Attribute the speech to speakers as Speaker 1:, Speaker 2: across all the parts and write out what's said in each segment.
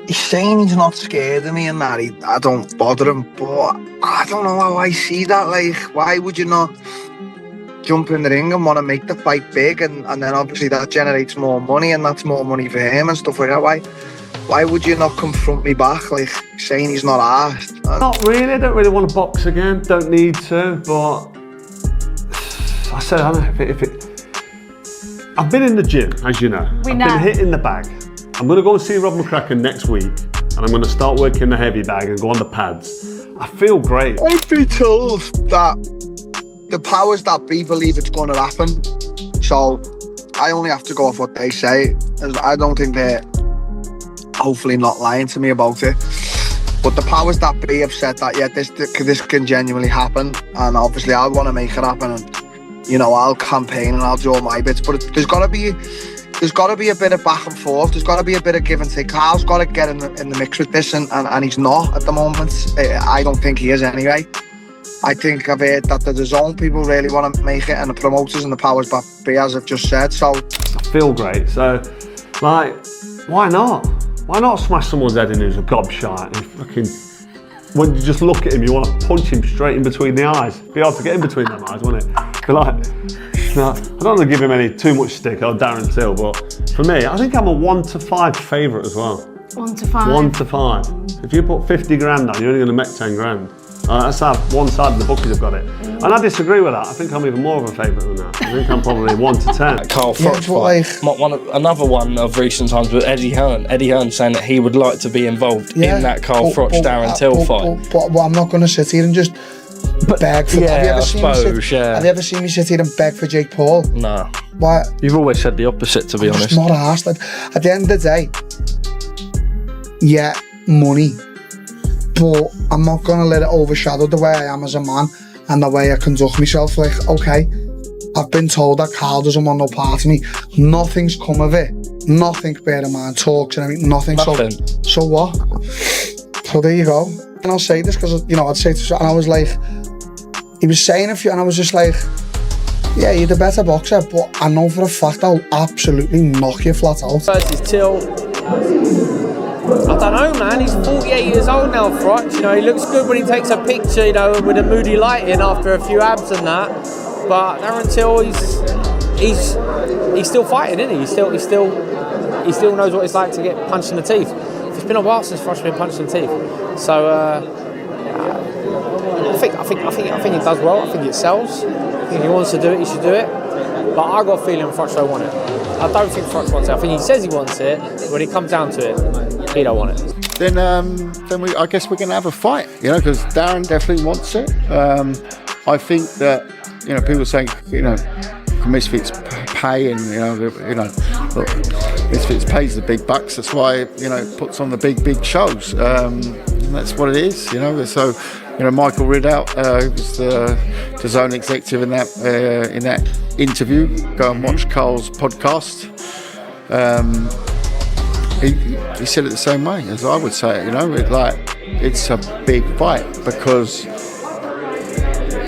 Speaker 1: he's saying he's not scared of me and that I don't bother him, but I don't know how I see that. Like, why would you not jump in the ring and want to make the fight big, and then obviously that generates more money, and that's more money for him and stuff like that. Why would you not confront me back, like saying he's not arsed?
Speaker 2: Not really. I don't really want to box again. Don't need to. But I said, I don't know if it. I've been in the gym, as you know. I've been hitting the bag. I'm going to go and see Rob McCracken next week, and I'm going to start working the heavy bag and go on the pads. I feel great.
Speaker 1: I've been told that the powers that be believe it's going to happen, so I only have to go off what they say. I don't think they're hopefully not lying to me about it, but the powers that be have said that this can genuinely happen, and obviously I want to make it happen, and you know, I'll campaign and I'll do all my bits, but there's got to be a bit of back and forth. There's got to be a bit of give and take. Carl's got to get in the mix with this, and he's not at the moment. I don't think he is anyway. I think I've heard that the DAZN people really want to make it, and the promoters and the powers that be, as I've just said. So
Speaker 2: I feel great. So, like, why not? Why not smash someone's head in who's a gobshite? And fucking, when you just look at him, you want to punch him straight in between the eyes. It'd be hard to get in between them eyes, wouldn't it? But like, no, I don't want to give him too much stick, or Darren Till, but for me, I think I'm a 1 to 5 favourite as well.
Speaker 3: 1 to 5?
Speaker 2: 1 to 5. If you put 50 grand on, you're only going to make 10 grand. That's how one side of the bookies have got it. And I disagree with that. I think I'm even more of a favourite than that. I think I'm probably 1 to 10.
Speaker 4: Carl Froch fight. Another one of recent times with Eddie Hearn. Eddie Hearn saying that he would like to be involved in that Carl Froch Darren Till fight.
Speaker 1: But I'm not going to sit here and just beg for.
Speaker 4: Yeah, have
Speaker 1: you ever seen me sit here and beg for Jake Paul?
Speaker 4: No.
Speaker 1: Why?
Speaker 4: You've always said the opposite, to be honest.
Speaker 1: Just not arsed. At the end of the day, yeah, money. But I'm not going to let it overshadow the way I am as a man and the way I conduct myself. Like, okay, I've been told that Carl doesn't want no part of me. Nothing's come of it. Nothing, bear in mind, talks and everything, nothing. So what? So there you go. And I'll say this because, you know, I'd say to, and I was like, he was saying a few, and I was just like, yeah, you're the better boxer, but I know for a fact I'll absolutely knock you flat out.
Speaker 5: Versus Till. I don't know, man. He's 48 years old now, Froch. You know, he looks good when he takes a picture, you know, with a moody light in after a few abs and that. But Darren Till, he's still fighting, isn't he? He still knows what it's like to get punched in the teeth. It's been a while since Froch's been punched in the teeth. So I think it does well. I think it sells. I think if he wants to do it, he should do it. But I got a feeling Froch don't want it. I don't think Froch wants it. I think he says he wants it, but when it comes down to it, he don't want it.
Speaker 6: Then I guess we're going to have a fight, you know, because Darren definitely wants it. I think that, you know, people saying, you know, Misfits pay, and you know, look, Misfits pays the big bucks. That's why, you know, it puts on the big shows. And that's what it is, you know. So, you know, Michael Ridout, who was the DAZN executive in that interview. Go and watch Carl's podcast. He said it the same way as I would say it. You know, it's a big fight because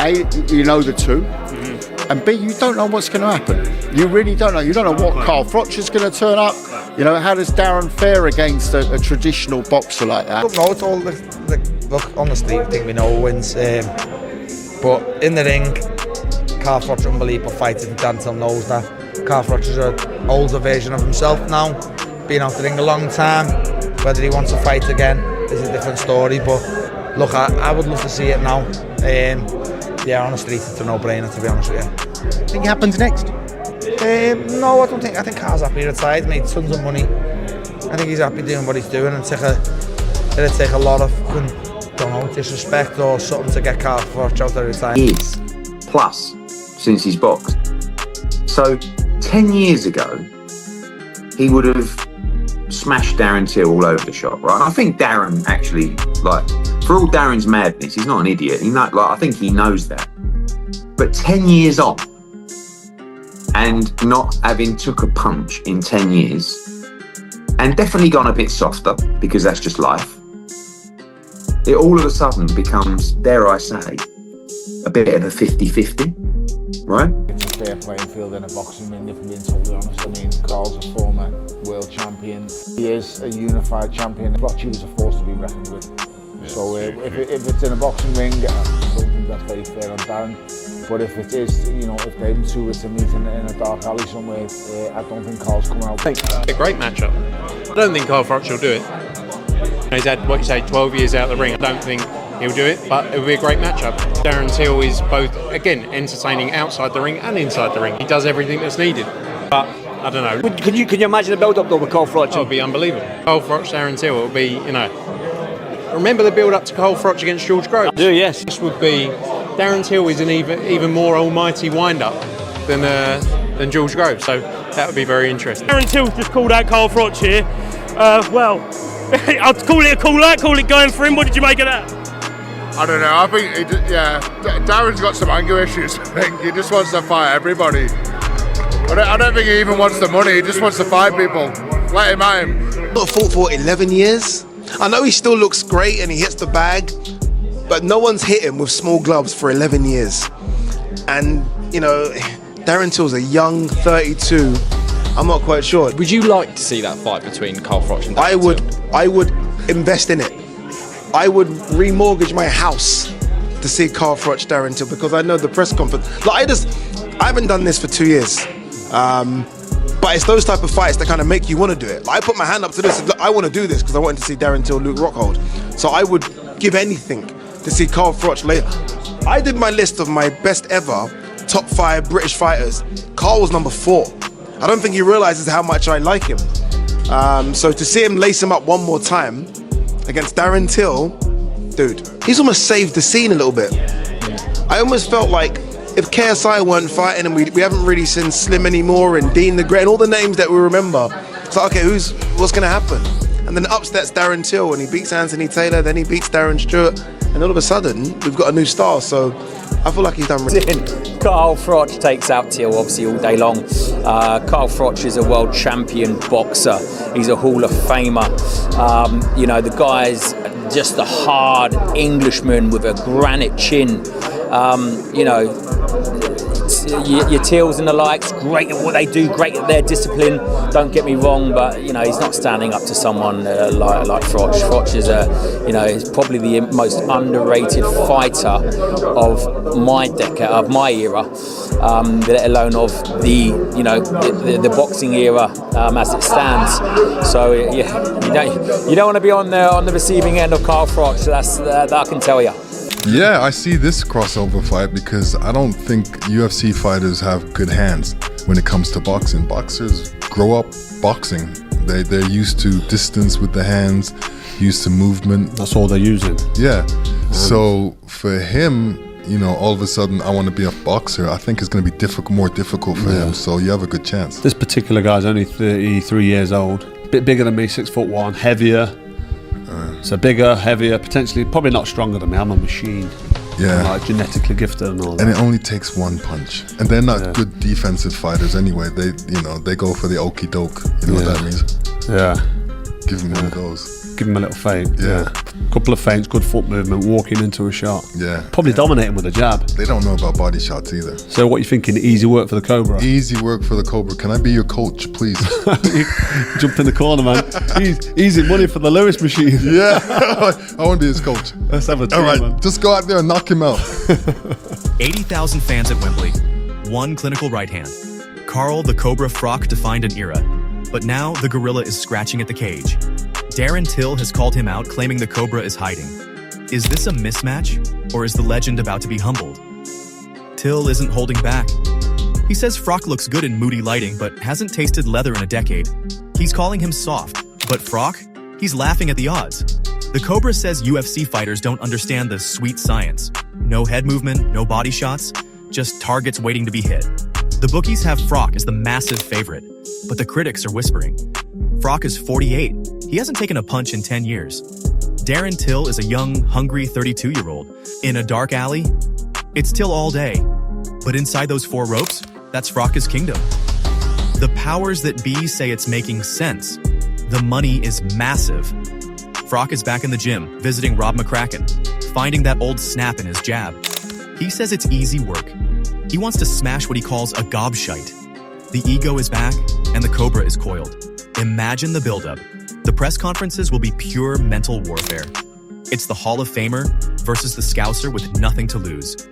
Speaker 6: A, you know the two, and B, you don't know what's going to happen. You really don't know. You don't know what Carl Froch is going to turn up. You know, how does Darren fare against a traditional boxer like that?
Speaker 7: I don't know. It's all the look on the street. I think we know who wins, but in the ring, Carl Froch, unbelievable fighter. Dan Till knows that. Carl Froch is an older version of himself now. Been out the ring a long time. Whether he wants to fight again is a different story. But look, I would love to see it now. Yeah, on the street, it's a no-brainer, to be honest with you.
Speaker 8: Think it happens next?
Speaker 7: No, I don't think. I think Carl's happy retired, made tons of money. I think he's happy doing what he's doing, and it'll take a lot of, don't know, disrespect or something to get Carl Froch out of retirement.
Speaker 9: Years plus since he's boxed. So 10 years ago, he would have smashed Darren Till all over the shop, right? I think Darren actually, like, for all Darren's madness, he's not an idiot. I think he knows that. But 10 years on, and not having took a punch in 10 years, and definitely gone a bit softer, because that's just life, it all of a sudden becomes, dare I say, a bit of a 50-50, right?
Speaker 10: It's a fair playing field in a boxing ring, if I'm being totally honest. I mean, Carl's a former
Speaker 6: world champion. He is a unified champion. Froch was a force to be reckoned with. So if it's in a boxing ring, I don't think that's very fair on Darren. But if it is, you know, if them two were to meet in a dark alley somewhere, I don't think Carl's coming out.
Speaker 3: A great matchup. I don't think Carl Froch will do it. He's had, what you say, 12 years out of the ring. I don't think he'll do it, but it'll be a great matchup. Darren Till is both, again, entertaining outside the ring and inside the ring. He does everything that's needed. But I don't know.
Speaker 8: Could you imagine a build-up though with Carl Froch?
Speaker 3: It would be unbelievable. Carl Froch, Darren Till, it would be, you know. Remember the build-up to Carl Froch against George Groves?
Speaker 8: I do, yes.
Speaker 3: This would be, Darren Till is an even more almighty wind-up than George Groves, so that would be very interesting.
Speaker 10: Darren Till just called out Carl Froch here. Well, I'd call it a call out, call it going for him. What did you make of that?
Speaker 6: I don't know. I think, Darren's got some anger issues. I think he just wants to fight everybody. I don't think he even wants the money. He just wants to fight people. Let him at him.
Speaker 11: Not fought for 11 years. I know he still looks great and he hits the bag, but no one's hit him with small gloves for 11 years. And, you know, Darren Till's a young 32. I'm not quite sure.
Speaker 5: Would you like to see that fight between Carl Froch and Darren
Speaker 11: I would invest in it. I would remortgage my house to see Carl Froch, Darren Till, because I know the press conference. Like I haven't done this for 2 years. But it's those type of fights that kind of make you want to do it. Like I put my hand up to this. Look, I want to do this because I wanted to see Darren Till, Luke Rockhold. So I would give anything to see Carl Froch later. I did my list of my best ever top 5 British fighters. Carl was number 4. I don't think he realizes how much I like him. So to see him lace him up one more time against Darren Till, dude, he's almost saved the scene a little bit. I almost felt like if KSI weren't fighting and we haven't really seen Slim anymore and Dean the Great and all the names that we remember, it's like, okay, what's going to happen? And then up steps Darren Till and he beats Anthony Taylor, then he beats Darren Stewart, and all of a sudden we've got a new star. So I feel like he's done really
Speaker 8: Carl Froch takes out Till obviously all day long. Carl Froch is a world champion boxer. He's a Hall of Famer. You know, the guy's just a hard Englishman with a granite chin. You know, your Tills and the likes, great at what they do, great at their discipline. Don't get me wrong, but you know he's not standing up to someone like Froch. Froch is is probably the most underrated fighter of my decade, of my era, let alone of the boxing era as it stands. So yeah, you don't want to be on the receiving end of Carl Froch. That I can tell you.
Speaker 12: Yeah, I see this crossover fight because I don't think UFC fighters have good hands when it comes to boxing. Boxers grow up boxing. They're used to distance with the hands, used to movement.
Speaker 2: That's all they're using.
Speaker 12: Yeah. So for him, you know, all of a sudden I want to be a boxer, I think it's going to be more difficult for him. So you have a good chance.
Speaker 2: This particular guy's only 33 years old. Bit bigger than me, 6'1", heavier. So bigger, heavier, potentially, probably not stronger than me. I'm a machine.
Speaker 12: Yeah.
Speaker 2: I'm like genetically gifted and all that.
Speaker 12: And it only takes one punch. And they're not good defensive fighters anyway. They go for the okie doke. You know what that means?
Speaker 2: Yeah.
Speaker 12: Give him one of those.
Speaker 2: Give him a little feint.
Speaker 12: Yeah.
Speaker 2: Couple of feints, good foot movement, walking into a shot.
Speaker 12: Yeah.
Speaker 2: Probably dominating with a jab.
Speaker 12: They don't know about body shots either.
Speaker 2: So what are you thinking? Easy work for the Cobra?
Speaker 12: Easy work for the Cobra. Can I be your coach, please?
Speaker 2: Jumped in the corner, man. Easy money for the Lewis machine.
Speaker 12: Yeah. I want to be his coach.
Speaker 2: Let's have a team,
Speaker 12: all right,
Speaker 2: man.
Speaker 12: Just go out there and knock him out.
Speaker 13: 80,000 fans at Wembley. One clinical right hand. Carl the Cobra Froch defined an era. But now the gorilla is scratching at the cage. Darren Till has called him out, claiming the Cobra is hiding. Is this a mismatch, or is the legend about to be humbled? Till isn't holding back. He says Froch looks good in moody lighting, but hasn't tasted leather in a decade. He's calling him soft, but Froch? He's laughing at the odds. The Cobra says UFC fighters don't understand the sweet science. No head movement, no body shots, just targets waiting to be hit. The bookies have Froch as the massive favorite, but the critics are whispering. Froch is 48. He hasn't taken a punch in 10 years. Darren Till is a young, hungry 32-year-old. In a dark alley, it's Till all day. But inside those 4 ropes, that's Froch's kingdom. The powers that be say it's making sense. The money is massive. Froch is back in the gym, visiting Rob McCracken, finding that old snap in his jab. He says it's easy work. He wants to smash what he calls a gobshite. The ego is back, and the Cobra is coiled. Imagine the buildup. The press conferences will be pure mental warfare. It's the Hall of Famer versus the Scouser with nothing to lose.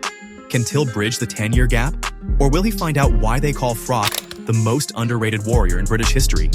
Speaker 13: Can Till bridge the 10-year gap? Or will he find out why they call Froch the most underrated warrior in British history?